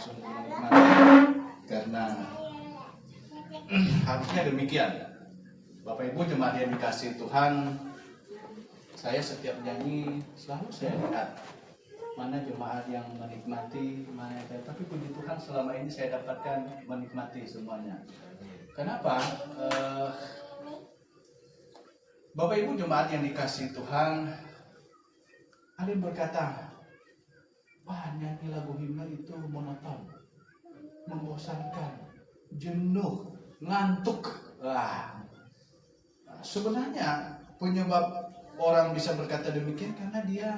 sungguh menikmati karena harusnya demikian. Bapak Ibu jemaat yang dikasihi Tuhan, saya setiap nyanyi selalu saya lihat mana jemaat yang menikmati, mana yang tapi puji Tuhan selama ini saya dapatkan menikmati semuanya. Kenapa? Bapak Ibu jemaat yang dikasihi Tuhan, ada yang berkata, wah nyanyi lagu himne itu monoton, membosankan, jenuh, ngantuk. Sebenarnya penyebab orang bisa berkata demikian karena dia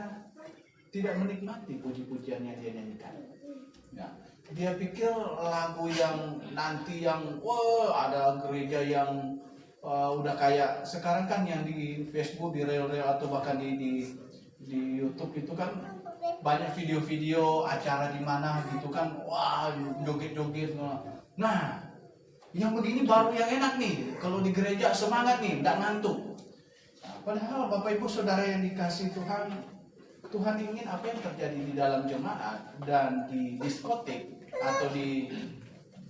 tidak menikmati puji-pujian yang dia nyanyikan. Ya, dia pikir lagu yang nanti yang ada gereja yang udah kayak sekarang kan yang di Facebook, di reel-reel atau bahkan di YouTube itu kan banyak video-video acara di mana gitu kan, wah joget-joget. Nah, yang begini baru yang enak nih. Kalau di gereja semangat nih, tidak ngantuk. Nah, padahal Bapak Ibu Saudara yang dikasihi Tuhan, Tuhan ingin apa yang terjadi di dalam jemaat dan di diskotik atau di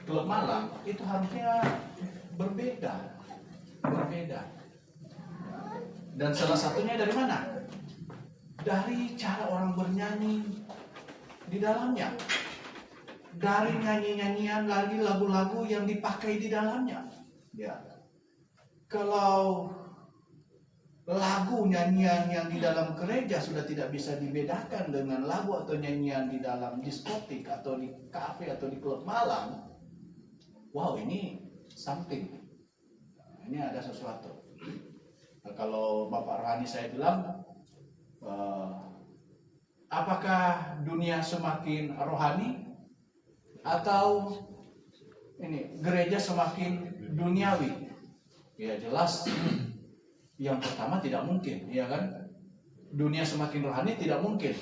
klub malam itu harusnya berbeda. Dan salah satunya dari mana? Dari cara orang bernyanyi di dalamnya. Dari nyanyi-nyanyian lagi lagu-lagu yang dipakai di dalamnya. Ya. Kalau lagu nyanyian yang di dalam gereja sudah tidak bisa dibedakan dengan lagu atau nyanyian di dalam diskotik atau di kafe atau di klub malam, wow, ini something. Ini ada sesuatu. Nah, kalau Bapak Rohani saya bilang, apakah dunia semakin rohani atau ini gereja semakin duniawi? Ya jelas yang pertama tidak mungkin, ya kan? Dunia semakin rohani tidak mungkin.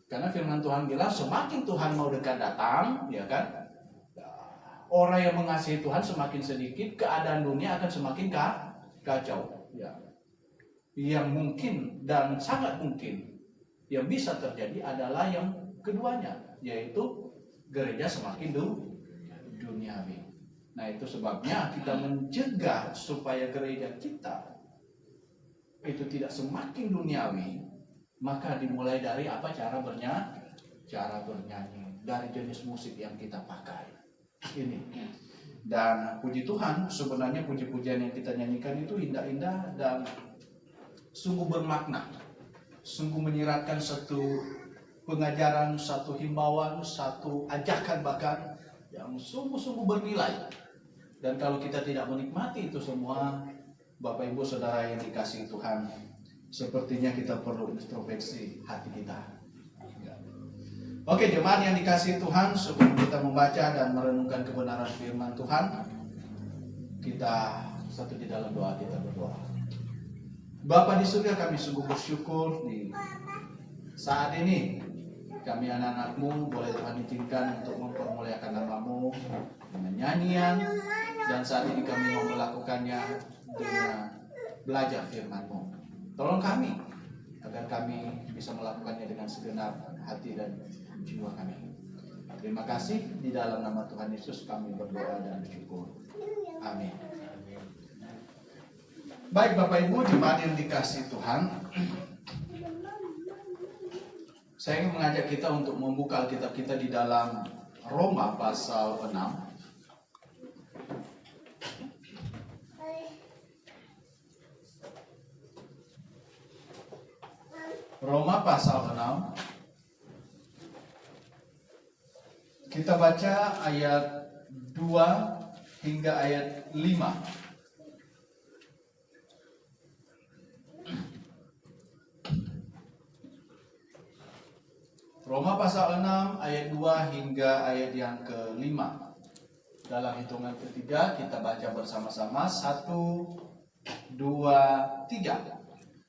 Karena firman Tuhan bilang semakin Tuhan mau dekat datang, ya kan? Orang yang mengasihi Tuhan semakin sedikit, keadaan dunia akan semakin kacau. Ya. Yang mungkin dan sangat mungkin yang bisa terjadi adalah yang keduanya, yaitu gereja semakin duniawi. Nah itu sebabnya kita mencegah supaya gereja kita itu tidak semakin duniawi. Maka dimulai dari apa? Cara bernyanyi, dari jenis musik yang kita pakai ini. Dan puji Tuhan, sebenarnya puji-pujian yang kita nyanyikan itu indah-indah dan sungguh bermakna, sungguh menyiratkan satu pengajaran, satu himbauan, satu ajakan bahkan yang sungguh-sungguh bernilai. Dan kalau kita tidak menikmati itu semua, Bapak Ibu Saudara yang dikasihi Tuhan, sepertinya kita perlu introspeksi hati kita. Oke, jemaat yang dikasihi Tuhan, sebelum kita membaca dan merenungkan kebenaran firman Tuhan, kita satu di dalam doa, kita berdoa. Bapa di surga, kami sungguh bersyukur di saat ini kami anak-anak-Mu boleh Tuhan izinkan untuk mempermuliakan nama-Mu dengan nyanyian, dan saat ini kami mau melakukannya dengan belajar firman-Mu. Tolong kami agar kami bisa melakukannya dengan segenap hati dan jiwa kami. Terima kasih, di dalam nama Tuhan Yesus kami berdoa dan bersyukur. Amin. Baik Bapak Ibu jemaat yang dikasihi Tuhan, saya ingin mengajak kita untuk membuka Alkitab kita di dalam Roma pasal 6. Roma pasal 6. Kita baca ayat 2 hingga ayat 5. Roma pasal 6 ayat 2 hingga ayat yang ke-5. Dalam hitungan ketiga kita baca bersama-sama. 1, 2, 3.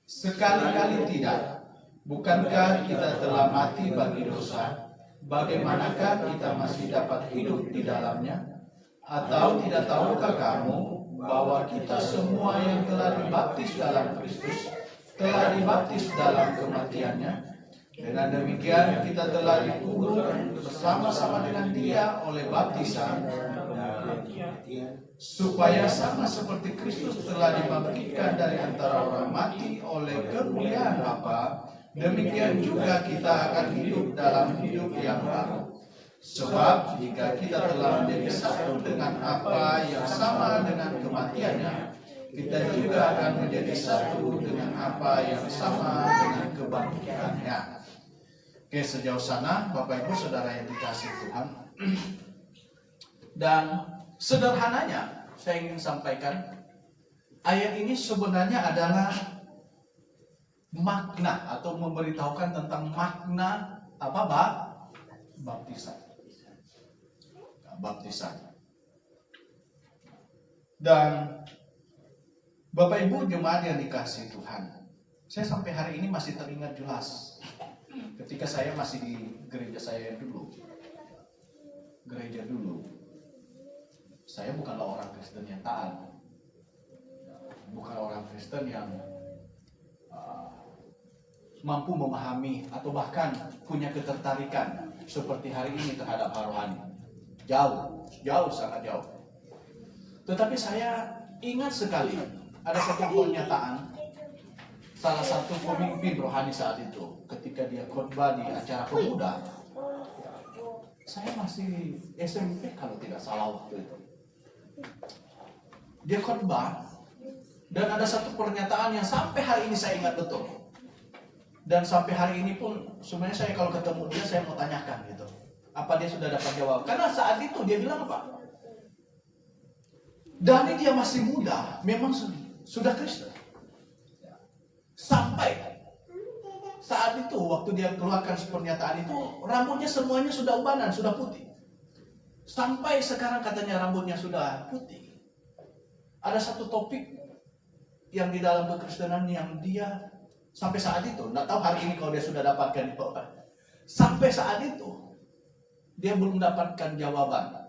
Sekali-kali tidak. Bukankah kita telah mati bagi dosa? Bagaimanakah kita masih dapat hidup di dalamnya? Atau tidak tahukah kamu bahwa kita semua yang telah dibaptis dalam Kristus telah dibaptis dalam kematiannya? Dengan demikian kita telah dikubur bersama-sama dengan Dia oleh baptisan, supaya sama seperti Kristus telah dibangkitkan dari antara orang mati oleh kemuliaan Bapa, demikian juga kita akan hidup dalam hidup yang baru. Sebab jika kita telah menjadi satu dengan apa yang sama dengan kematiannya, kita juga akan menjadi satu dengan apa yang sama dengan kebangkitannya. Oke, sejauh sana Bapak Ibu Saudara yang dikasihi Tuhan. Dan sederhananya saya ingin sampaikan, ayat ini sebenarnya adalah makna atau memberitahukan tentang makna apa, baptisan. Baptisan. Dan Bapak Ibu jemaat yang dikasihi Tuhan, saya sampai hari ini masih teringat jelas ketika saya masih di gereja saya dulu. Gereja dulu, saya bukanlah orang Kristen yang taat, bukan orang Kristen yang mampu memahami atau bahkan punya ketertarikan seperti hari ini terhadap hal rohani. Jauh, sangat jauh. Tetapi saya ingat sekali ada satu pernyataan salah satu pemimpin rohani saat itu ketika dia khotbah di acara pemuda. Saya masih SMP kalau tidak salah waktu itu. Dia khotbah dan ada satu pernyataan yang sampai hari ini saya ingat betul. Dan sampai hari ini pun sebenarnya saya kalau ketemu dia saya mau tanyakan gitu. Apa dia sudah dapat jawab? Karena saat itu dia bilang apa? Dari dia masih muda, memang sudah Kristen. Sampai saat itu, waktu dia keluarkan pernyataan itu, rambutnya semuanya sudah ubanan, sudah putih. Sampai sekarang katanya rambutnya sudah putih. Ada satu topik yang di dalam kekristenan yang dia sampai saat itu, nggak tahu hari ini kalau dia sudah dapatkan jawaban. Sampai saat itu, dia belum dapatkan jawaban.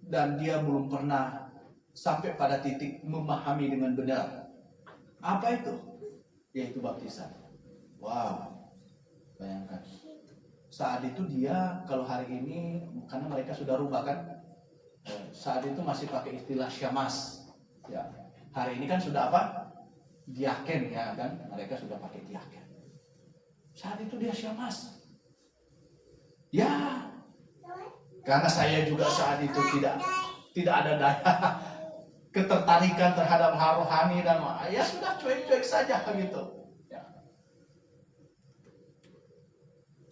Dan dia belum pernah sampai pada titik memahami dengan benar. Apa itu? Yaitu baptisan. Wow, bayangkan. Saat itu dia, kalau hari ini, karena mereka sudah rubah kan, saat itu masih pakai istilah syamas. Ya, hari ini kan sudah apa? Diaken ya kan, mereka sudah pakai diaken. Saat itu dia syamas. Ya, karena saya juga saat itu tidak ada daya ketertarikan terhadap hal rohani dan ya sudah cuek-cuek saja gitu. Ya.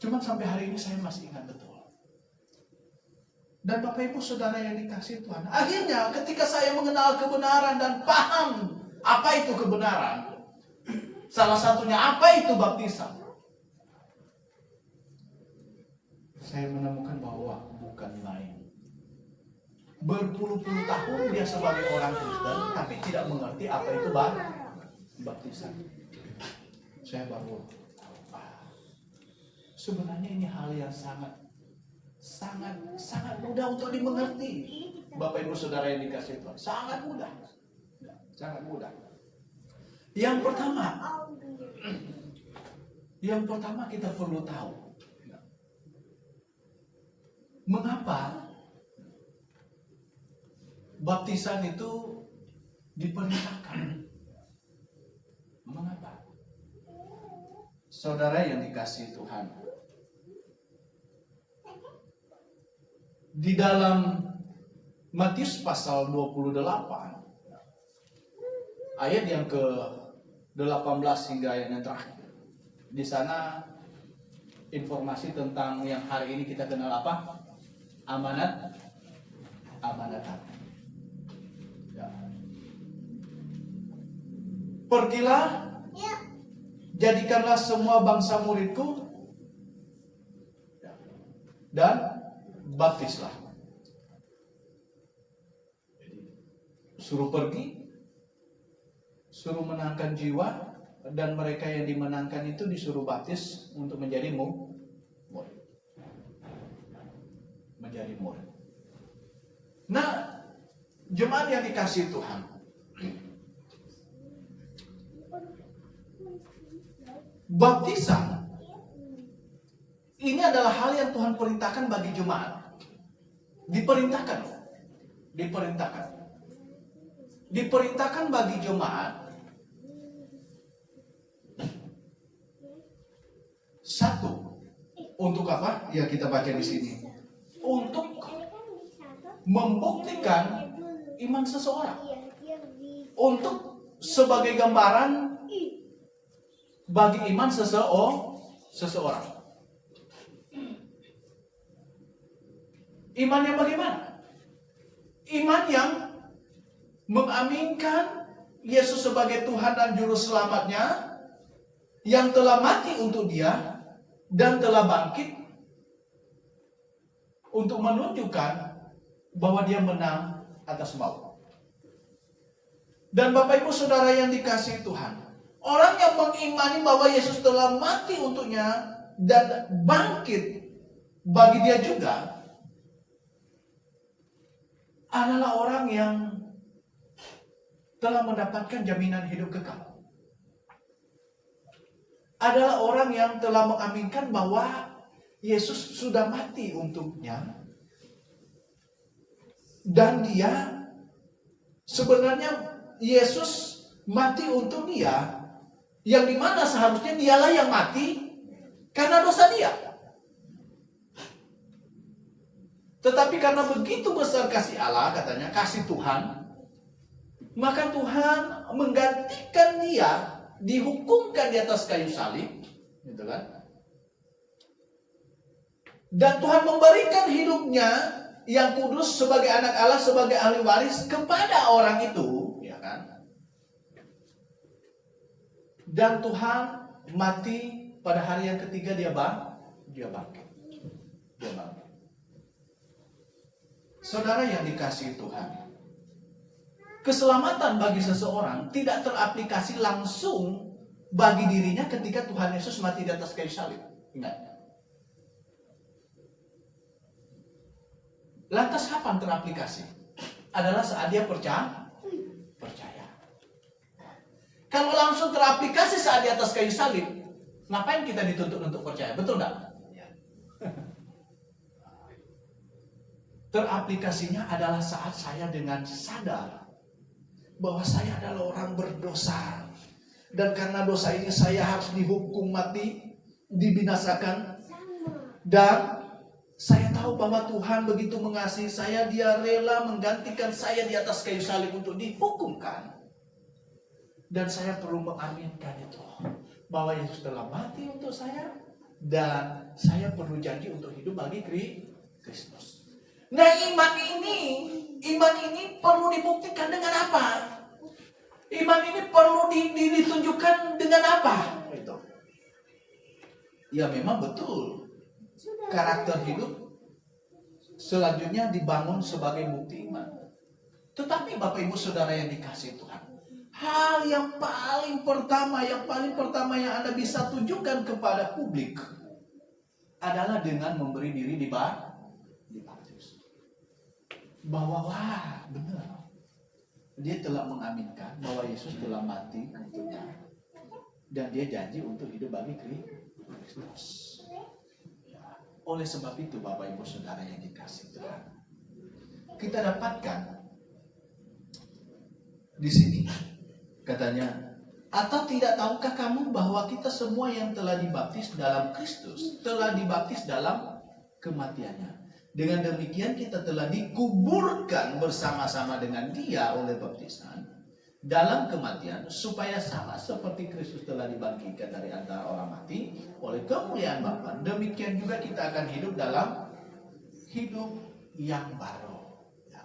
Cuman sampai hari ini saya masih ingat betul. Dan Bapak Ibu Saudara yang dikasihi Tuhan, akhirnya ketika saya mengenal kebenaran dan paham apa itu kebenaran, salah satunya apa itu baptisan, saya menemukan bahwa bukan main. Berpuluh-puluh tahun dia sebagai orang Kristen, tapi tidak mengerti apa itu baptisan. Saya baru sebenarnya ini hal yang sangat mudah untuk dimengerti. Bapak Ibu Saudara yang dikasihi Tuhan, sangat mudah. Yang pertama kita perlu tahu mengapa baptisan itu diperintahkan. Mengapa? Saudara yang dikasihi Tuhan, di dalam Matius pasal 28 ayat yang ke-18 hingga ayat yang terakhir, di sana informasi tentang yang hari ini kita kenal apa? Amanat ya. Pergilah, jadikanlah semua bangsa muridku dan baptislah. Suruh pergi, suruh menangkan jiwa, dan mereka yang dimenangkan itu disuruh baptis untuk menjadi murid. Nah, jemaat yang dikasihi Tuhan, baptisan Ini adalah hal yang Tuhan perintahkan bagi jemaat. Diperintahkan. Diperintahkan. Diperintahkan bagi jemaat. Satu, untuk apa? Ya, kita baca di sini. Untuk membuktikan iman seseorang. Untuk sebagai gambaran bagi iman seseorang. Iman yang bagaimana? Iman yang mengaminkan Yesus sebagai Tuhan dan Juru Selamatnya, yang telah mati untuk dia dan telah bangkit untuk menunjukkan bahwa dia menang atas maut. Dan Bapak Ibu Saudara yang dikasihi Tuhan, orang yang mengimani bahwa Yesus telah mati untuknya dan bangkit bagi dia juga adalah orang yang telah mendapatkan jaminan hidup kekal. Adalah orang yang telah mengaminkan bahwa Yesus sudah mati untuknya. Dan dia sebenarnya Yesus mati untuk dia, yang dimana seharusnya dialah yang mati karena dosa dia. Tetapi karena begitu besar kasih Allah, katanya kasih Tuhan, maka Tuhan menggantikan dia, dihukumkan di atas kayu salib, gitu kan? Dan Tuhan memberikan hidupnya yang kudus sebagai anak Allah, sebagai ahli waris kepada orang itu, ya kan? Dan Tuhan mati pada hari yang ketiga, dia bangkit. Saudara yang dikasihi Tuhan, keselamatan bagi seseorang tidak teraplikasi langsung bagi dirinya ketika Tuhan Yesus mati di atas kayu salib. Ingat. Lantas kapan teraplikasi? Adalah saat dia percaya. Kalau langsung teraplikasi saat di atas kayu salib, ngapain kita dituntut untuk percaya? Betul nggak? Teraplikasinya adalah saat saya dengan sadar bahwa saya adalah orang berdosa, dan karena dosa ini saya harus dihukum mati, dibinasakan. Dan saya tahu bahwa Tuhan begitu mengasihi saya, dia rela menggantikan saya di atas kayu salib untuk dihukumkan. Dan saya perlu mengaminkan itu, bahwa Yesus telah mati untuk saya, dan saya perlu janji untuk hidup bagi Kristus. Nah, iman ini perlu dibuktikan dengan apa? Iman ini perlu ditunjukkan dengan apa? Itu. Ya, memang betul. Karakter hidup selanjutnya dibangun sebagai bukti iman. Tetapi Bapak Ibu Saudara yang dikasihi Tuhan, hal yang paling pertama yang Anda bisa tunjukkan kepada publik adalah dengan memberi diri dibaptis. Bahwa benar, dia telah mengaminkan bahwa Yesus telah mati untuknya, dan dia janji untuk hidup bagi Kristus. Oleh sebab itu Bapak Ibu Saudara yang dikasihi Tuhan, kita dapatkan di sini katanya, atau tidak tahukah kamu bahwa kita semua yang telah dibaptis dalam Kristus telah dibaptis dalam kematiannya. Dengan demikian kita telah dikuburkan bersama-sama dengan dia oleh baptisan dalam kematian, supaya sama seperti Kristus telah dibangkitkan dari antara orang mati oleh kemuliaan Bapa, demikian juga kita akan hidup dalam hidup yang baru. Ya,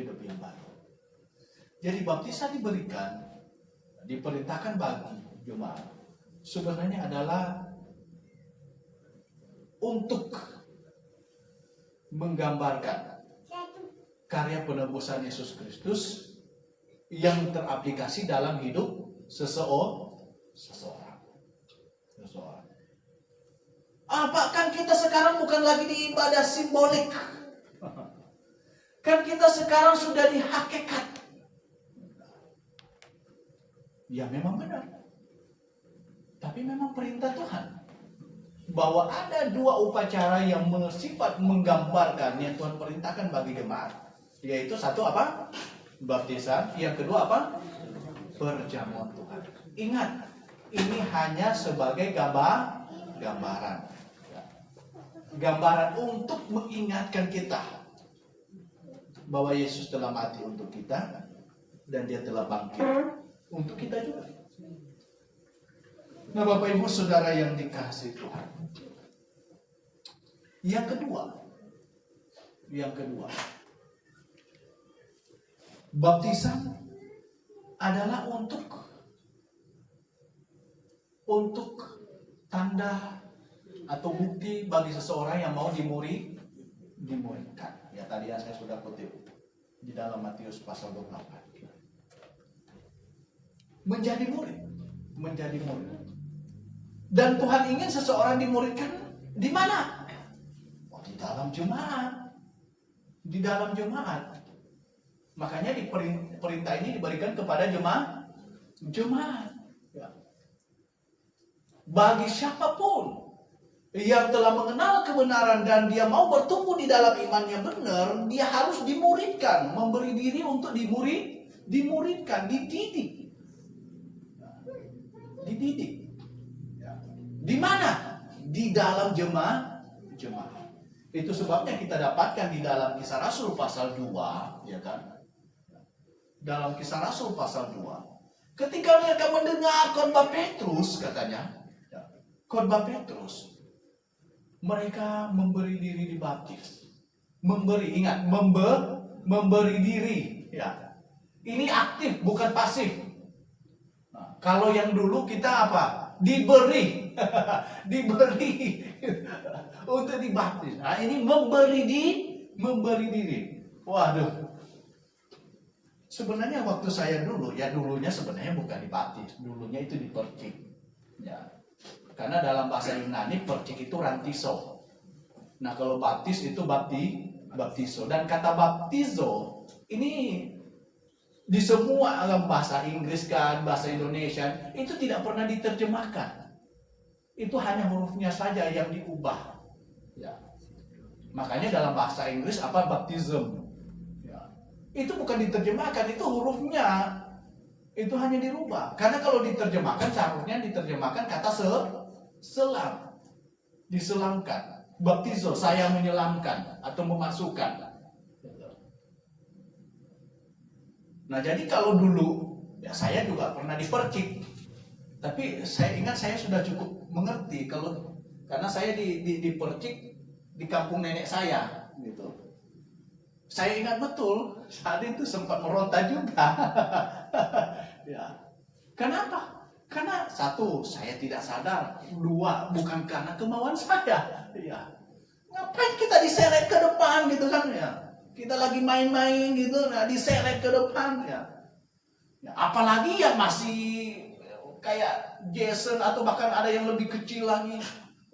hidup yang baru. Jadi baptisan diperintahkan bagi jemaat sebenarnya adalah untuk menggambarkan karya penebusan Yesus Kristus yang teraplikasi dalam hidup seseorang. Apakah kita sekarang bukan lagi di ibadah simbolik? Kan kita sekarang sudah di hakikat. Ya, memang benar. Tapi memang perintah Tuhan. bahwa ada dua upacara yang bersifat menggambarkan yang Tuhan perintahkan bagi jemaat, yaitu satu apa? Baptisan. Yang kedua apa? Perjamuan Tuhan. Ingat, ini hanya sebagai gambaran. Gambaran untuk mengingatkan kita bahwa Yesus telah mati untuk kita dan Dia telah bangkit untuk kita juga. Nah, Bapak Ibu Saudara yang dikasihi Tuhan, yang kedua, baptisan adalah untuk tanda atau bukti bagi seseorang yang mau dimuridkan. Ya, tadi yang saya sudah kutip di dalam Matius pasal 28. Menjadi murid. Dan Tuhan ingin seseorang dimuridkan di mana? Oh, di dalam jemaat. Makanya perintah ini diberikan kepada jemaat. Ya. Bagi siapapun yang telah mengenal kebenaran dan dia mau bertumbuh di dalam iman yang benar, dia harus dimuridkan, memberi diri untuk dimuridkan, dididik. Di mana? Di dalam jemaat. Itu sebabnya kita dapatkan di dalam Kisah Rasul pasal 2, ya kan? Dalam Kisah Rasul pasal 2, ketika mereka mendengar khotbah Petrus, katanya, khotbah Petrus, mereka memberi diri dibaptis. Memberi diri, ya. Ini aktif, bukan pasif. Nah, kalau yang dulu kita apa? Diberi untuk dibaptis. Nah, ini memberi diri. Waduh. Sebenarnya waktu saya dulunya sebenarnya bukan dibaptis, dulunya itu dipercik. Ya. Karena dalam bahasa Yunani percik itu rantiso. Nah, kalau baptis itu baptizo. Dan kata baptizo ini di semua bahasa Inggris kan, bahasa Indonesia itu tidak pernah diterjemahkan. Itu hanya hurufnya saja yang diubah. Ya. Makanya dalam bahasa Inggris apa? Baptism. Ya. Itu bukan diterjemahkan, itu hurufnya itu hanya dirubah. Karena kalau diterjemahkan seharusnya diterjemahkan kata selam. Diselamkan. Baptizo, saya menyelamkan atau memasukkan. Nah, jadi kalau dulu ya saya juga pernah dipercik. Tapi saya ingat saya sudah cukup mengerti karena saya dipercik di kampung nenek saya gitu. Saya ingat betul saat itu sempat meronta juga. Ya. Kenapa? Karena satu, saya tidak sadar. Dua, bukan karena kemauan saya. Ya. Ngapain kita diseret ke depan gitu kan ya? Kita lagi main-main gitu, nah diseret ke depan ya. Apalagi yang masih kayak Jason atau bahkan ada yang lebih kecil lagi.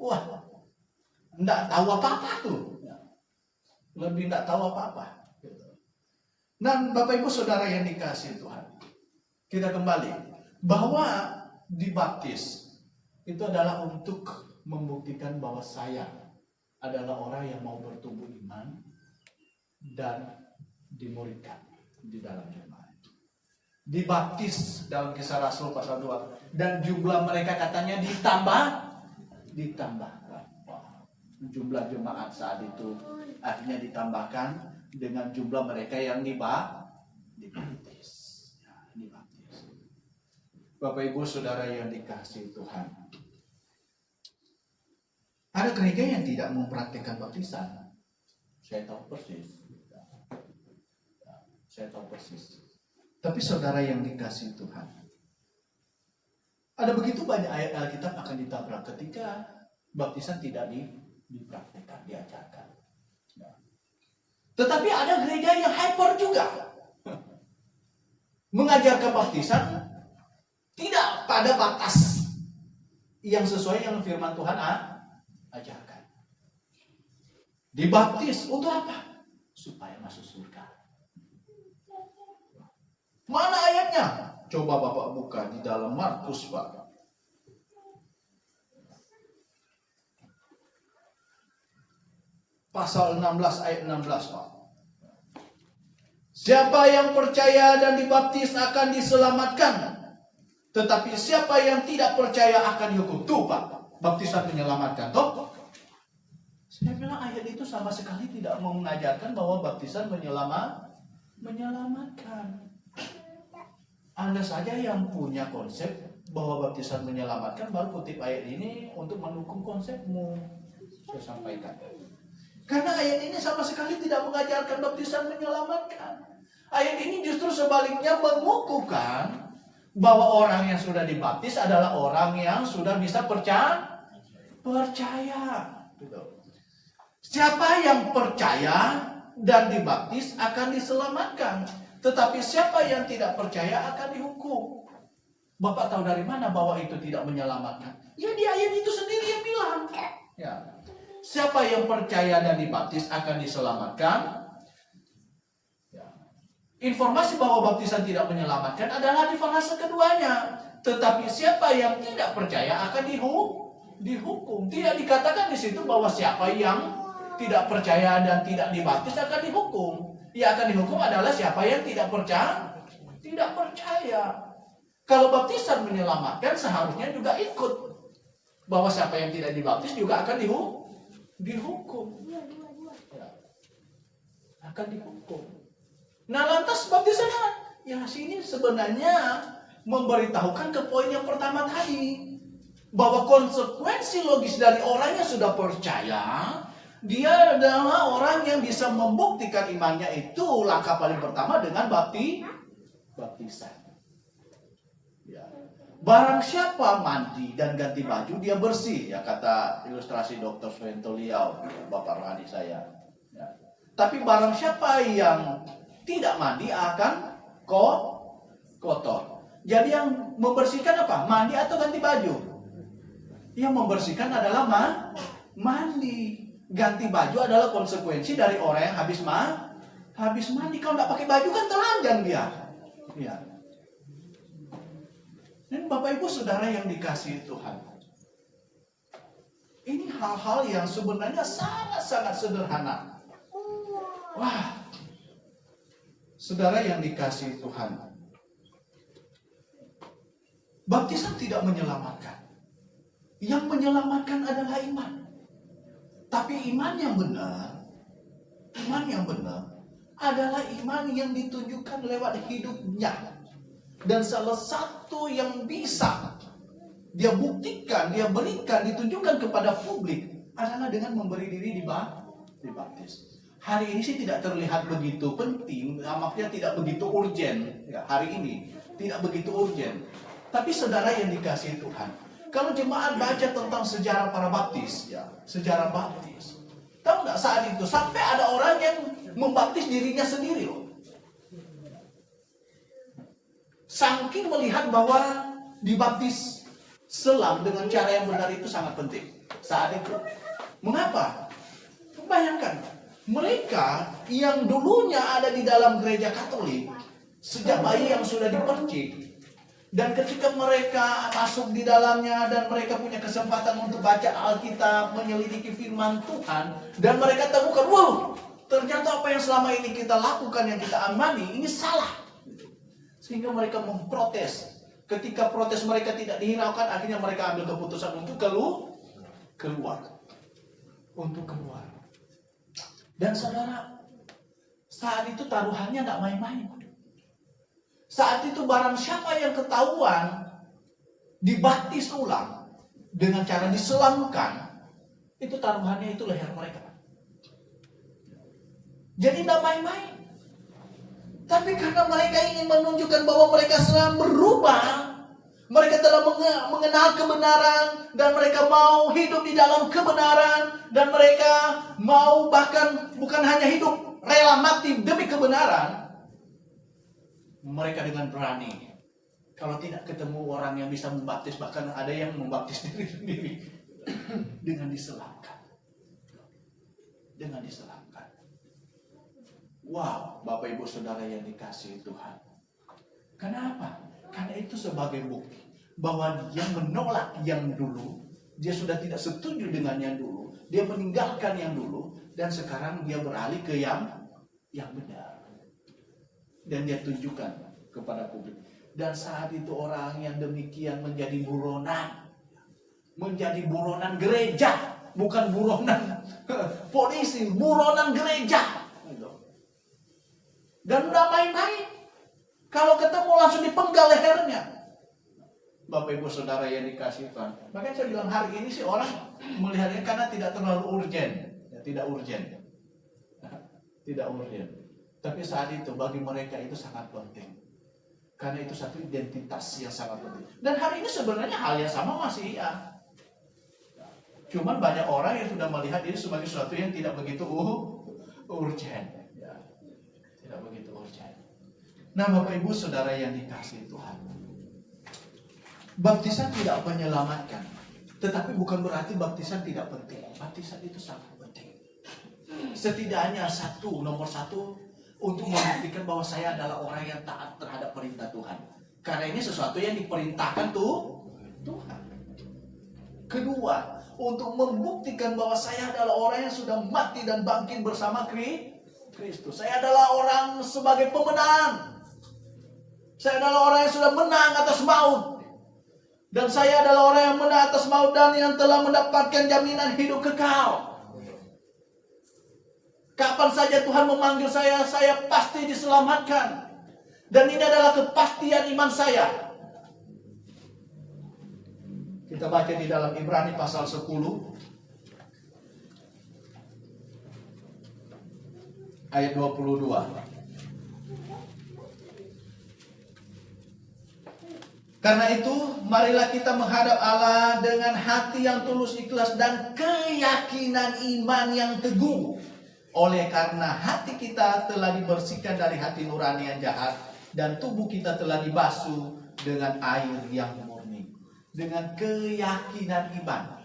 Wah, enggak tahu apa-apa tuh. Lebih enggak tahu apa-apa. Nah, Bapak Ibu Saudara yang dikasihi Tuhan, kita kembali bahwa dibaptis itu adalah untuk membuktikan bahwa saya adalah orang yang mau bertumbuh iman dan dimuridkan di dalam jemaat. Dibaptis dalam Kisah Rasul pasal 2 dan jumlah mereka katanya ditambahkan. Jumlah jemaat saat itu akhirnya ditambahkan dengan jumlah mereka yang dibaptis. Ya, dibaptis. Bapak Ibu Saudara yang dikasihi Tuhan, ada gereja yang tidak mempraktikkan baptisan. Saya tahu persis. Tapi saudara yang dikasihi Tuhan, ada begitu banyak ayat Alkitab akan ditabrak ketika baptisan tidak dipraktikkan, diajarkan. Tetapi ada gereja yang hyper juga, mengajarkan baptisan tidak pada batas yang sesuai dengan firman Tuhan ajarkan. Dibaptis untuk apa? Supaya masuk surga. Mana ayatnya? Coba Bapak buka di dalam Markus, Pak. pasal 16 ayat 16, Pak. Siapa yang percaya dan dibaptis akan diselamatkan, tetapi siapa yang tidak percaya akan dihukum. Tuh, Pak, baptisan menyelamatkan. Toh, saya bilang ayat itu sama sekali tidak mau mengajarkan bahwa baptisan menyelamatkan. Anda saja yang punya konsep bahwa baptisan menyelamatkan, baru kutip ayat ini untuk mendukung konsepmu. Saya sampaikan. Karena ayat ini sama sekali tidak mengajarkan baptisan menyelamatkan. Ayat ini justru sebaliknya mengukuhkan bahwa orang yang sudah dibaptis adalah orang yang sudah bisa percaya. Siapa yang percaya dan dibaptis akan diselamatkan, tetapi siapa yang tidak percaya akan dihukum. Bapak tahu dari mana bahwa itu tidak menyelamatkan? Ya, di ayat itu sendiri yang bilang. Ya. Siapa yang percaya dan dibaptis akan diselamatkan. Ya. Informasi bahwa baptisan tidak menyelamatkan adalah di fase keduanya. Tetapi siapa yang tidak percaya akan dihukum. Tidak dikatakan di situ bahwa siapa yang tidak percaya dan tidak dibaptis akan dihukum. Yang akan dihukum adalah siapa yang tidak percaya. Kalau baptisan menyelamatkan, seharusnya juga ikut bahwa siapa yang tidak dibaptis juga akan dihukum. Ya. Akan dihukum. Nah, lantas baptisan, ya sini sebenarnya memberitahukan ke poin yang pertama tadi, bahwa konsekuensi logis dari orang yang sudah percaya, dia adalah orang yang bisa membuktikan imannya itu langkah paling pertama dengan baptisan. Ya. Barang siapa mandi dan ganti baju, dia bersih, ya kata ilustrasi Dr. Swentoliau, Bapak rohani saya. Ya. Tapi barang siapa yang tidak mandi akan kotor. Jadi yang membersihkan apa? Mandi atau ganti baju? Yang membersihkan adalah mandi. Ganti baju adalah konsekuensi dari orang yang habis mandi. Kalau nggak pakai baju kan telanjang dia. Ya. Dan Bapak Ibu Saudara yang dikasihi Tuhan, ini hal-hal yang sebenarnya sangat-sangat sederhana. Wah, saudara yang dikasihi Tuhan, baptisan tidak menyelamatkan. Yang menyelamatkan adalah iman. Tapi iman yang benar adalah iman yang ditunjukkan lewat hidupnya. Dan salah satu yang bisa dia buktikan, dia berikan, ditunjukkan kepada publik adalah dengan memberi diri dibaptis. Hari ini sih tidak terlihat begitu penting, maksudnya tidak begitu urgen. Ya, hari ini tidak begitu urgen. Tapi saudara yang dikasihi Tuhan, kalau jemaat baca tentang sejarah para baptis, ya, sejarah baptis, tahu nggak saat itu sampai ada orang yang membaptis dirinya sendiri loh. Saking melihat bahwa dibaptis selam dengan cara yang benar itu sangat penting saat itu. Mengapa? Bayangkan, mereka yang dulunya ada di dalam gereja Katolik sejak bayi yang sudah dipercik, dan ketika mereka masuk di dalamnya dan mereka punya kesempatan untuk baca Alkitab, menyelidiki firman Tuhan, dan mereka temukan, wow, ternyata apa yang selama ini kita lakukan, yang kita amani, ini salah. Sehingga mereka memprotes. Ketika protes mereka tidak dihiraukan, akhirnya mereka ambil keputusan untuk keluar. Untuk keluar. Dan saudara, saat itu taruhannya nggak main-main. Saat itu barang siapa yang ketahuan dibaptis ulang dengan cara diselamkan, itu taruhannya itu leher mereka. Jadi nggak main-main. Tapi karena mereka ingin menunjukkan bahwa mereka sedang berubah, mereka telah mengenal kebenaran, dan mereka mau hidup di dalam kebenaran, dan mereka mau bahkan bukan hanya hidup, rela mati demi kebenaran. Mereka dengan berani, kalau tidak ketemu orang yang bisa membaptis, bahkan ada yang membaptis diri sendiri dengan diselamkan. Wow, Bapak Ibu Saudara yang dikasihi Tuhan. Kenapa? Karena itu sebagai bukti bahwa dia menolak yang dulu, dia sudah tidak setuju dengan yang dulu, Dia meninggalkan yang dulu dan sekarang dia beralih ke yang benar. Dan dia tunjukkan kepada publik. Dan saat itu orang yang demikian menjadi buronan. Menjadi buronan gereja, bukan buronan polisi, buronan gereja. Dan udah main-main. Kalau ketemu langsung dipenggal lehernya. Bapak Ibu Saudara yang dikasih Tuhan. Makanya saya bilang hari ini sih orang melihatnya karena tidak terlalu urgen. Ya, tidak urgen. Tidak urgen. Tapi saat itu bagi mereka itu sangat penting. Karena itu satu identitas yang sangat penting. Dan hari ini sebenarnya hal yang sama masih iya. Cuman banyak orang yang sudah melihat ini sebagai sesuatu yang tidak begitu urgen. Ya, tidak begitu urgen. Nah Bapak Ibu Saudara yang dikasih Tuhan. Baptisan tidak menyelamatkan. Tetapi bukan berarti baptisan tidak penting. Baptisan itu sangat penting. Setidaknya nomor satu, untuk membuktikan bahwa saya adalah orang yang taat terhadap perintah Tuhan. Karena ini sesuatu yang diperintahkan Tuhan. Kedua, untuk membuktikan bahwa saya adalah orang yang sudah mati dan bangkit bersama Kristus. Saya adalah orang sebagai pemenang. Saya adalah orang yang sudah menang atas maut. Dan saya adalah orang yang menang atas maut dan yang telah mendapatkan jaminan hidup kekal. Kapan saja Tuhan memanggil saya pasti diselamatkan. Dan ini adalah kepastian iman saya. Kita baca di dalam Ibrani pasal 10. Ayat 22. Karena itu, marilah kita menghadap Allah dengan hati yang tulus ikhlas dan keyakinan iman yang teguh. Oleh karena hati kita telah dibersihkan dari hati nurani yang jahat dan tubuh kita telah dibasuh dengan air yang murni. Dengan keyakinan iman.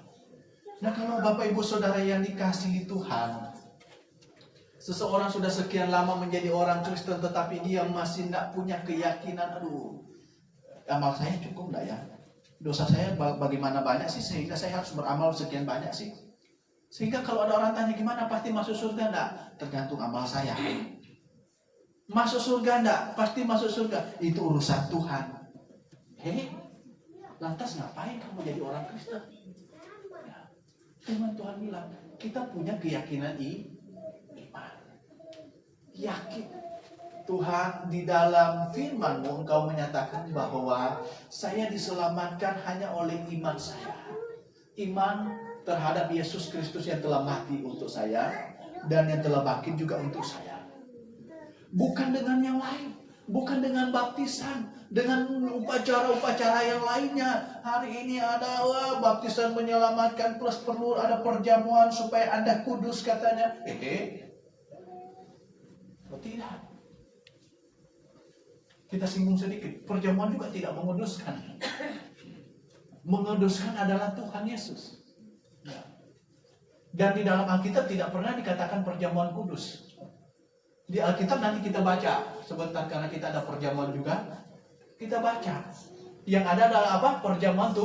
Nah kalau Bapak Ibu Saudara yang dikasihi Tuhan, seseorang sudah sekian lama menjadi orang Kristen tetapi dia masih tidak punya keyakinan, amal saya cukup enggak ya? Dosa saya bagaimana banyak sih sehingga saya harus beramal sekian banyak sih? Sehingga kalau ada orang tanya gimana pasti masuk surga enggak? Tergantung amal saya. Masuk surga enggak? Pasti masuk surga. Itu urusan Tuhan. Lantas ngapain kamu jadi orang Kristen? Ya, firman Tuhan bilang kita punya keyakinan iman. Yakin. Tuhan di dalam firman-Mu Engkau menyatakan bahwa saya diselamatkan hanya oleh iman saya. Iman terhadap Yesus Kristus yang telah mati untuk saya dan yang telah bangkit juga untuk saya. Bukan dengan yang lain, bukan dengan baptisan, dengan upacara-upacara yang lainnya. Hari ini ada baptisan menyelamatkan plus perlu ada perjamuan supaya Anda kudus katanya. Tidak. Kita singgung sedikit, perjamuan juga tidak menguduskan. Menguduskan adalah Tuhan Yesus. Dan di dalam Alkitab tidak pernah dikatakan perjamuan kudus. Di Alkitab nanti kita baca sebentar karena kita ada perjamuan juga. Kita baca. Yang ada adalah apa? Perjamuan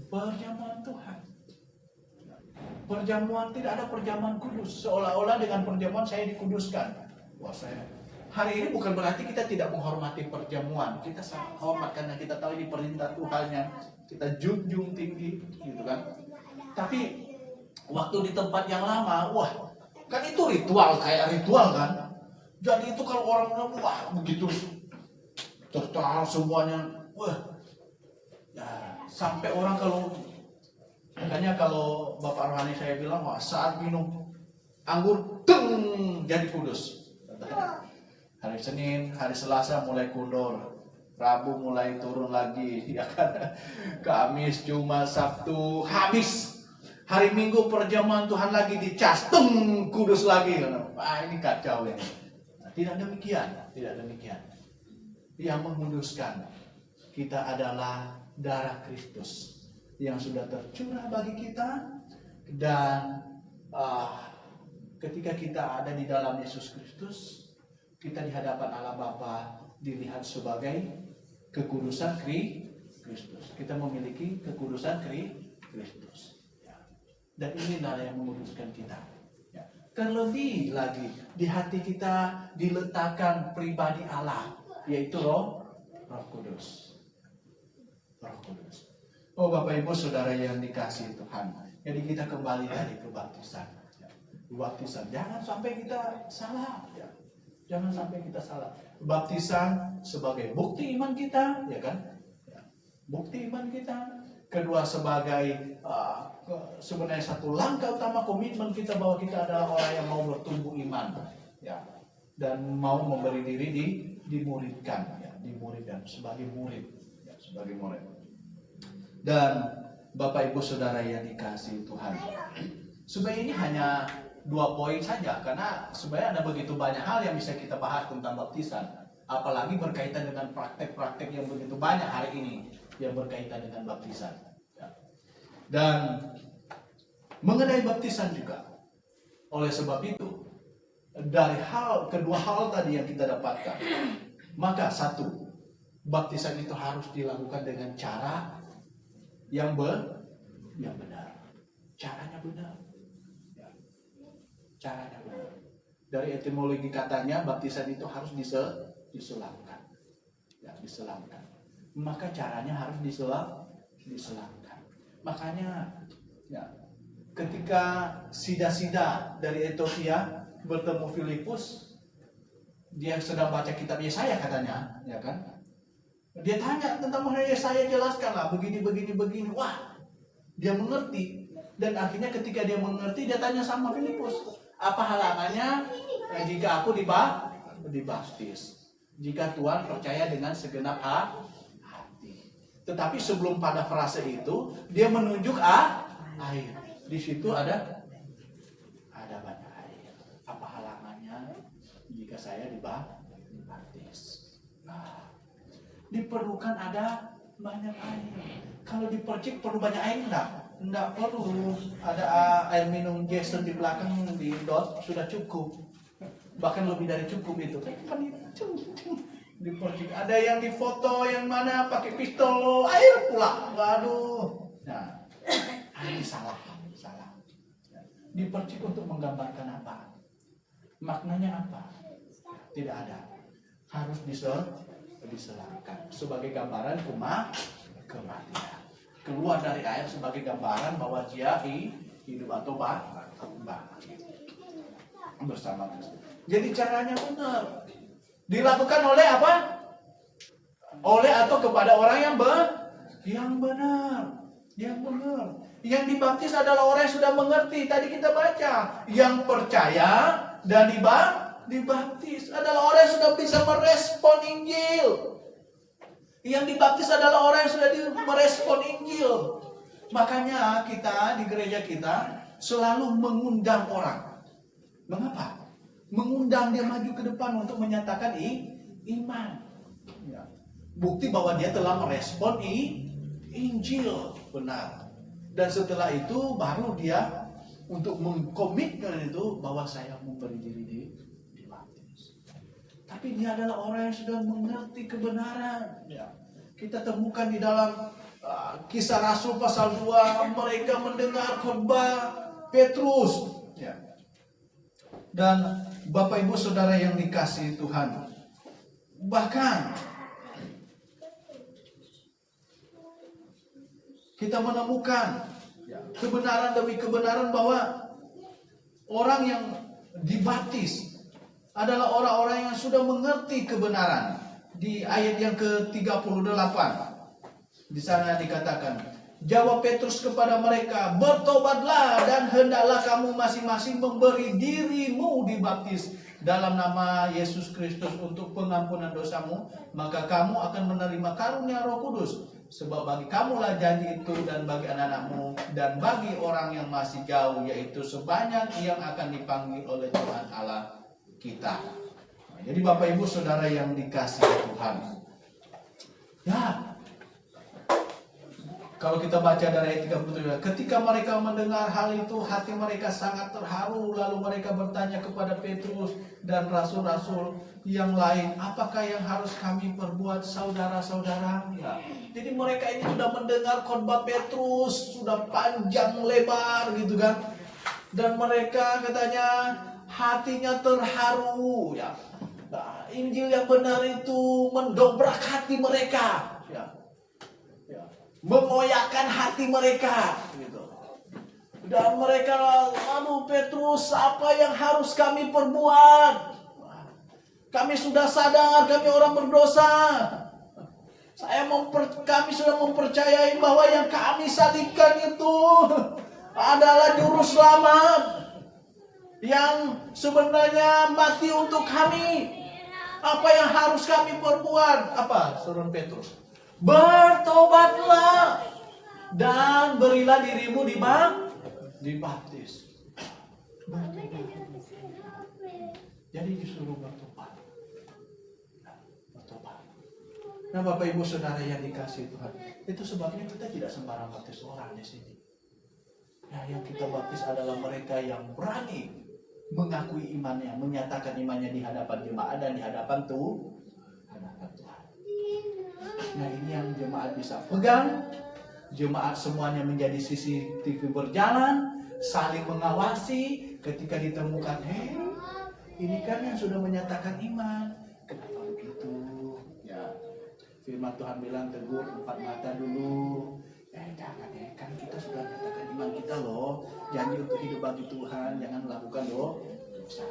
Perjamuan Tuhan. Perjamuan, tidak ada perjamuan kudus. Seolah-olah dengan perjamuan saya dikuduskan. Hari ini bukan berarti kita tidak menghormati perjamuan. Kita sangat hormat karena kita tahu ini perintah Tuhannya. Kita junjung tinggi, gitu kan. Tapi waktu di tempat yang lama, kan itu ritual, kayak ritual kan. Jadi itu kalau orang begitu tertal semuanya, ya, sampai orang makanya kalau Bapak Rohani saya bilang, saat minum anggur, jadi kudus. Hari Senin, hari Selasa mulai kundur, Rabu mulai turun lagi, ya kan? Kamis, Jumat, Sabtu habis. Hari Minggu perjamuan Tuhan lagi dicas, kudus lagi. Ini kacau ini. Tidak demikian, tidak demikian. Yang menguduskan kita adalah darah Kristus yang sudah tercurah bagi kita, dan ketika kita ada di dalam Yesus Kristus, kita di hadapan Allah Bapa dilihat sebagai kekudusan Kristus. Kita memiliki kekudusan Kristus. Ya. Dan inilah yang menguduskan kita. Ya. Terlebih lagi di hati kita diletakkan pribadi Allah, yaitu Roh Kudus. Roh Kudus. Oh Bapak Ibu Saudara yang dikasihi Tuhan. Jadi kita kembali tadi ke baptisan. Ya. Baptisan. Jangan sampai kita salah. Ya. Jangan sampai kita salah. Baptisan sebagai bukti iman kita, ya kan? Ya. Bukti iman kita. Kedua sebagai sebenarnya satu langkah utama komitmen kita bahwa kita adalah orang yang mau bertumbuh iman, ya, dan mau memberi diri dimuridkan, ya, dimuridkan sebagai murid, ya, sebagai murid. Dan Bapak Ibu Saudara yang dikasihi Tuhan, sebenarnya ini hanya 2 poin saja, karena sebenarnya ada begitu banyak hal yang bisa kita bahas tentang baptisan, apalagi berkaitan dengan praktek-praktek yang begitu banyak hari ini yang berkaitan dengan baptisan. Ya. Dan mengenai baptisan juga, oleh sebab itu, dari kedua hal tadi yang kita dapatkan, maka satu, baptisan itu harus dilakukan dengan cara yang benar. Caranya benar. Ya. Caranya benar. Dari etimologi katanya, baptisan itu harus diselamkan. Ya, diselamkan. Maka caranya harus diselamkan. Makanya ya, ketika sida-sida dari Ethiopia bertemu Filipus, dia sedang baca kitab Yesaya katanya, ya kan? Dia tanya tentang mengenai Yesaya, jelaskanlah begini. Wah, dia mengerti. Dan akhirnya ketika dia mengerti, dia tanya sama Filipus, apa halangannya jika aku dibaptis? Jika Tuhan percaya dengan segenap hati. Tetapi sebelum pada frase itu, dia menunjuk air. Di situ ada banyak air. Apa halangannya jika saya dibaptis? Nah, diperlukan ada banyak air. Kalau dipercik perlu banyak air enggak? Enggak perlu. Ada air minum Jason di belakang di dot sudah cukup. Bahkan lebih dari cukup itu. Dipercik. Ada yang difoto yang mana pakai pistol air pula. Waduh. Nah, ini salah. Dipercik untuk menggambarkan apa? Maknanya apa? Tidak ada. Harus diselamkan sebagai gambaran kematian. Keluar dari air sebagai gambaran bahwa dia hidup atau bangkit bersama Kristus. Jadi caranya benar. Dilakukan oleh apa? Oleh atau kepada orang yang benar. Yang dibaptis adalah orang yang sudah mengerti. Tadi kita baca, yang percaya dan dibaptis adalah orang yang sudah bisa merespon Injil. Yang dibaptis adalah orang yang sudah merespon Injil. Makanya kita di gereja kita selalu mengundang orang. Mengapa? Mengundang dia maju ke depan untuk menyatakan iman. Ya. Bukti bahwa dia telah merespon Injil benar. Dan setelah itu baru dia untuk mengkomitkan itu bahwa saya memberi diri dibaptis. Tapi dia adalah orang yang sudah mengerti kebenaran. Ya. Kita temukan di dalam Kisah Rasul pasal 2, mereka mendengar khotbah Petrus. Ya. Dan Bapak Ibu Saudara yang dikasihi Tuhan, bahkan kita menemukan kebenaran demi kebenaran bahwa orang yang dibaptis adalah orang-orang yang sudah mengerti kebenaran. Di ayat yang ke-38 di sana dikatakan, jawab Petrus kepada mereka, bertobatlah dan hendaklah kamu masing-masing memberi dirimu dibaptis dalam nama Yesus Kristus untuk pengampunan dosamu, maka kamu akan menerima karunia Roh Kudus. Sebab bagi kamulah janji itu, dan bagi anak-anakmu, dan bagi orang yang masih jauh, yaitu sebanyak yang akan dipanggil oleh Tuhan Allah kita. Nah, jadi Bapak Ibu Saudara yang dikasihi Tuhan, ya, Kalau kita baca dari ayat 37, ketika mereka mendengar hal itu, hati mereka sangat terharu. Lalu mereka bertanya kepada Petrus dan rasul-rasul yang lain, apakah yang harus kami perbuat, saudara-saudara? Ya. Jadi mereka ini sudah mendengar khotbah Petrus, sudah panjang lebar gitu kan. Dan mereka katanya hatinya terharu. Ya. Nah, Injil yang benar itu mendobrak hati mereka. Ya. Mengoyakkan hati mereka gitu. Dan mereka, lalu Petrus, apa yang harus kami perbuat? Kami sudah sadar kami orang berdosa. Kami sudah mempercayai bahwa yang kami salibkan itu adalah juru selamat yang sebenarnya mati untuk kami. Apa yang harus kami perbuat? Apa? Seru Petrus, bertobatlah dan berilah dirimu dibaptis. Jadi disuruh bertobat. Nah, Bapak Ibu Saudara yang dikasihi Tuhan, itu sebabnya kita tidak sembarang baptis orang di sini. Ya, yang kita baptis adalah mereka yang berani mengakui imannya, menyatakan imannya di hadapan jemaat dan di hadapan Tuhan. Nah, ini yang jemaat bisa pegang. Jemaat semuanya menjadi CCTV berjalan, saling mengawasi. Ketika ditemukan, ini kan yang sudah menyatakan iman, kenapa begitu? Ya, firman Tuhan bilang tegur 4 mata dulu. Jangan kan kita sudah nyatakan iman kita loh, janji untuk hidup bagi Tuhan, jangan melakukan dosa.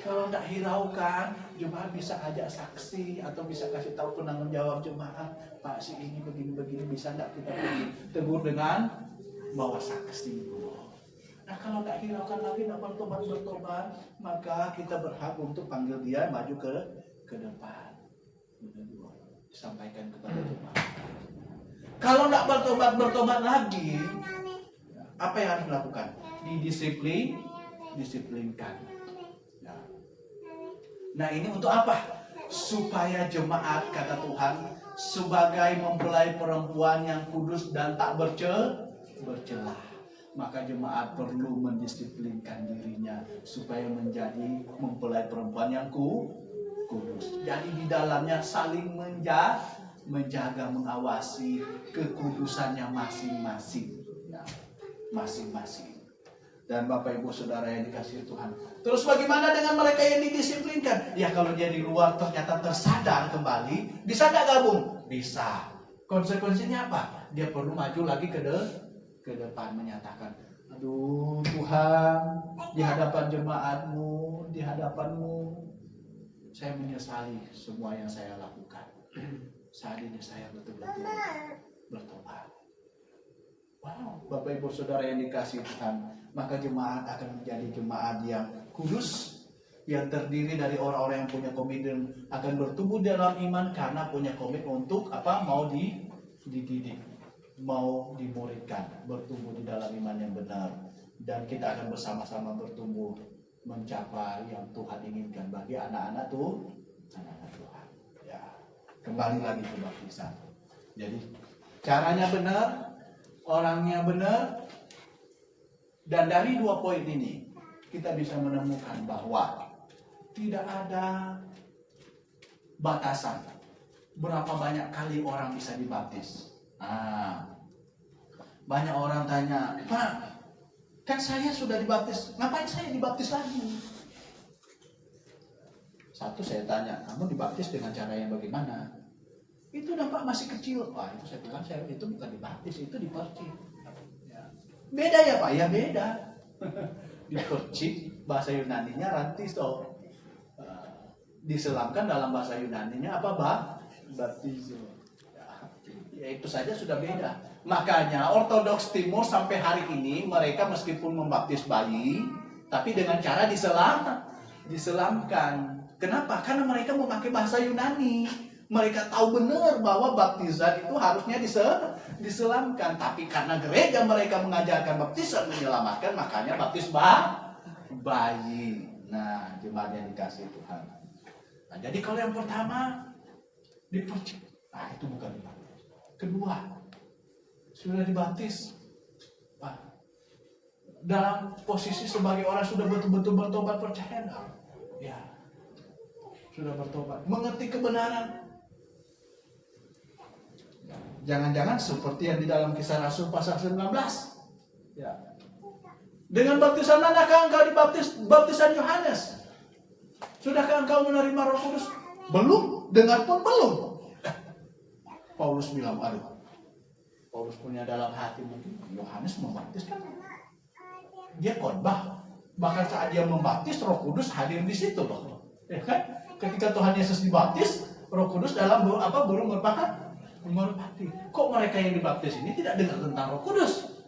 Kalau tidak hiraukan, jemaat bisa ajak saksi atau bisa kasih tahu penanggung jawab jemaat, Pak si ini begini-begini, bisa tidak kita pergi tegur dengan bawa saksi dulu. Nah, kalau tidak hiraukan lagi, tidak bertobat, maka kita berhak untuk panggil dia maju ke depan. Disampaikan kepada jemaat. Kalau tidak bertobat lagi, apa yang harus dilakukan? Disiplinkan. Nah, ini untuk apa? Supaya jemaat, kata Tuhan, sebagai mempelai perempuan yang kudus dan tak bercelah. Maka jemaat perlu mendisiplinkan dirinya supaya menjadi mempelai perempuan yang kudus. Jadi di dalamnya saling menjaga, mengawasi kekudusannya masing-masing. Ya, masing-masing. Dan Bapak Ibu Saudara yang dikasihi Tuhan, terus bagaimana dengan mereka yang didisiplinkan? Ya, kalau dia di luar ternyata tersadar kembali, bisa nggak gabung? Bisa. Konsekuensinya apa? Dia perlu maju lagi ke depan menyatakan, aduh Tuhan, di hadapan jemaatmu, di hadapanmu, saya menyesali semua yang saya lakukan. Saat ini saya betul-betul bertobat. Wow, Bapak Ibu Saudara yang dikasihi Tuhan, maka jemaat akan menjadi jemaat yang kudus, yang terdiri dari orang-orang yang punya komitmen akan bertumbuh dalam iman karena punya komitmen untuk apa? Mau dididik, mau dimuridkan, bertumbuh di dalam iman yang benar, dan kita akan bersama-sama bertumbuh mencapai yang Tuhan inginkan bagi anak-anak Tuhan. Ya, kembali lagi ke baptisan. Jadi caranya benar, orangnya benar, dan dari 2 poin ini kita bisa menemukan bahwa tidak ada batasan berapa banyak kali orang bisa dibaptis. Banyak orang tanya, Pak, kan saya sudah dibaptis, ngapain saya dibaptis lagi? Satu, saya tanya, kamu dibaptis dengan cara yang bagaimana? Itu udah Pak masih kecil. Wah, itu saya bilang, saya itu bukan dibaptis, itu dipercik. Ya. Beda ya Pak? Ya beda. Dipercik, bahasa Yunaninya rantiso. Diselamkan dalam bahasa Yunaninya apa baptizo. Ya itu saja sudah beda. Makanya Ortodoks Timur sampai hari ini mereka meskipun membaptis bayi, tapi dengan cara diselamkan. Kenapa? Karena mereka memakai bahasa Yunani. Mereka tahu benar bahwa baptisan itu harusnya diselamkan. Tapi karena gereja mereka mengajarkan baptisan menyelamatkan, makanya baptis bayi. Nah, jemaat yang dikasihi Tuhan. Nah, jadi kalau yang pertama dipercik, itu bukan dibaptis. kedua, sudah dibaptis. Dalam posisi sebagai orang sudah betul-betul bertobat, percaya enggak? Ya, sudah bertobat, mengerti kebenaran. Jangan-jangan seperti yang di dalam Kisah Rasul pasal 19. Ya. Dengan baptisan manakah engkau dibaptis? Baptisan Yohanes. Sudahkah engkau menerima Roh Kudus? Belum, dengar pun belum. Paulus bilang, aduh, Paulus punya dalam hati mungkin Yohanes membaptiskan. Dia khotbah, bahkan saat dia membaptis Roh Kudus hadir di situ loh, ya kan? Ketika Tuhan Yesus dibaptis, Roh Kudus dalam burung merpati. Kok mereka yang dibaptis ini tidak dengar tentang Roh Kudus?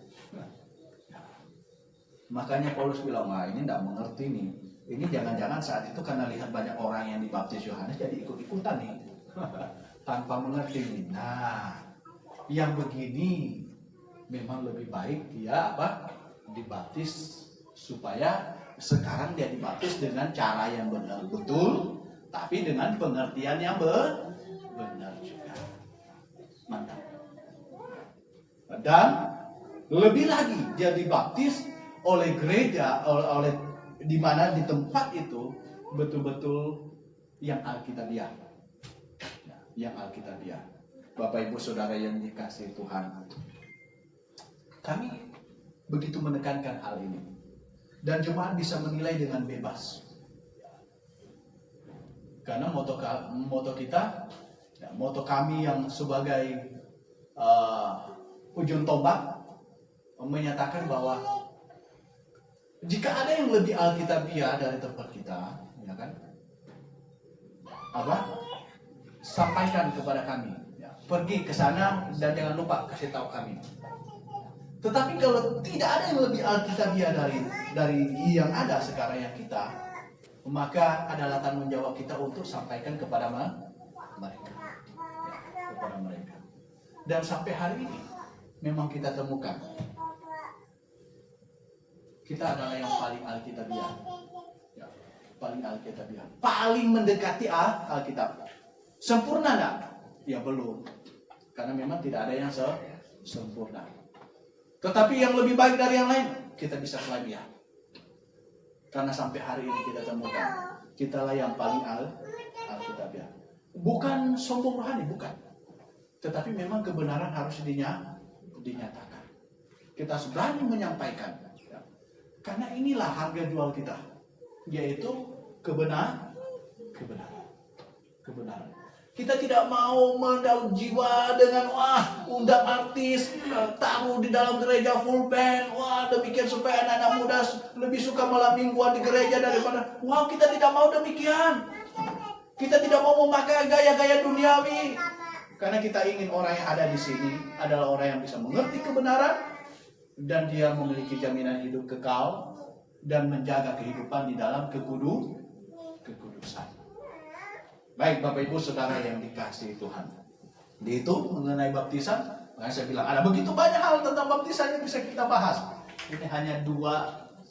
Makanya Paulus bilang, wah ini tidak mengerti nih. Ini jangan-jangan saat itu karena lihat banyak orang yang dibaptis Yohanes jadi ikut-ikutan nih, tanpa mengerti nih. Nah, yang begini memang lebih baik dia dibaptis, supaya sekarang dia dibaptis dengan cara yang benar betul, tapi dengan pengertian yang benar juga. Mantap. Dan lebih lagi dia dibaptis oleh gereja, oleh di mana di tempat itu betul-betul yang Alkitabiah. Yang Alkitabiah. Bapak Ibu Saudara yang dikasihi Tuhan, kami begitu menekankan hal ini, dan jemaat bisa menilai dengan bebas, karena moto kita, moto kami yang sebagai ujung tombak menyatakan bahwa jika ada yang lebih alkitabiah dari tempat kita, ya kan, sampaikan kepada kami, ya, pergi ke sana dan jangan lupa kasih tahu kami. Tetapi kalau tidak ada yang lebih alkitabiah dari yang ada sekarang yang kita, maka adalah tanggung jawab kita untuk sampaikan kepada mereka, ya, kepada mereka. Dan sampai hari ini memang kita temukan kita adalah yang paling alkitabiah, ya, paling alkitabiah, paling mendekati Alkitab. Sempurna enggak? Ya belum, karena memang tidak ada yang sempurna. Tetapi yang lebih baik dari yang lain, kita bisa kelebihan. Karena sampai hari ini kita temukan, kitalah yang paling alkitabiah. Bukan sombong rohani, bukan. Tetapi memang kebenaran harus dinyatakan. Kita harus berani menyampaikan. Ya. Karena inilah harga jual kita, yaitu kebenaran. Kita tidak mau mendaur jiwa dengan undang artis, taruh di dalam gereja full band, demikian supaya anak-anak muda lebih suka malam mingguan di gereja daripada, kita tidak mau demikian. Kita tidak mau memakai gaya-gaya duniawi, karena kita ingin orang yang ada di sini adalah orang yang bisa mengerti kebenaran dan dia memiliki jaminan hidup kekal dan menjaga kehidupan di dalam kekudusan. Baik Bapak Ibu Saudara yang dikasihi Tuhan, itu mengenai baptisan, makanya saya bilang ada begitu banyak hal tentang baptisan yang bisa kita bahas. Ini hanya 2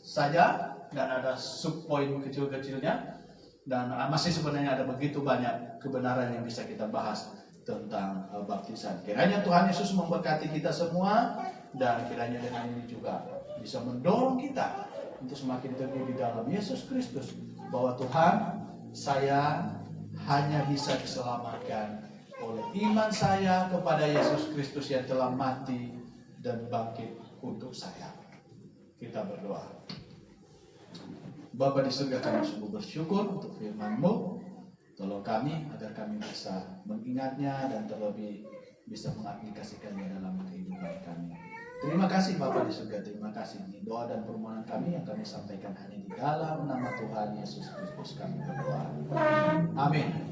saja dan ada subpoin kecil-kecilnya, dan masih sebenarnya ada begitu banyak kebenaran yang bisa kita bahas tentang baptisan. Kiranya Tuhan Yesus memberkati kita semua, dan kiranya dengan ini juga bisa mendorong kita untuk semakin teguh di dalam Yesus Kristus, bahwa Tuhan, saya hanya bisa diselamatkan oleh iman saya kepada Yesus Kristus yang telah mati dan bangkit untuk saya. Kita berdoa. Bapa di surga, kami sungguh bersyukur untuk firman-Mu. Tolong kami agar kami bisa mengingatnya dan terlebih bisa mengaplikasikannya dalam kehidupan kami. Terima kasih Bapa di surga, terima kasih. Doa dan permohonan kami yang kami sampaikan hanya di dalam nama Tuhan Yesus Kristus kami berdoa. Amin.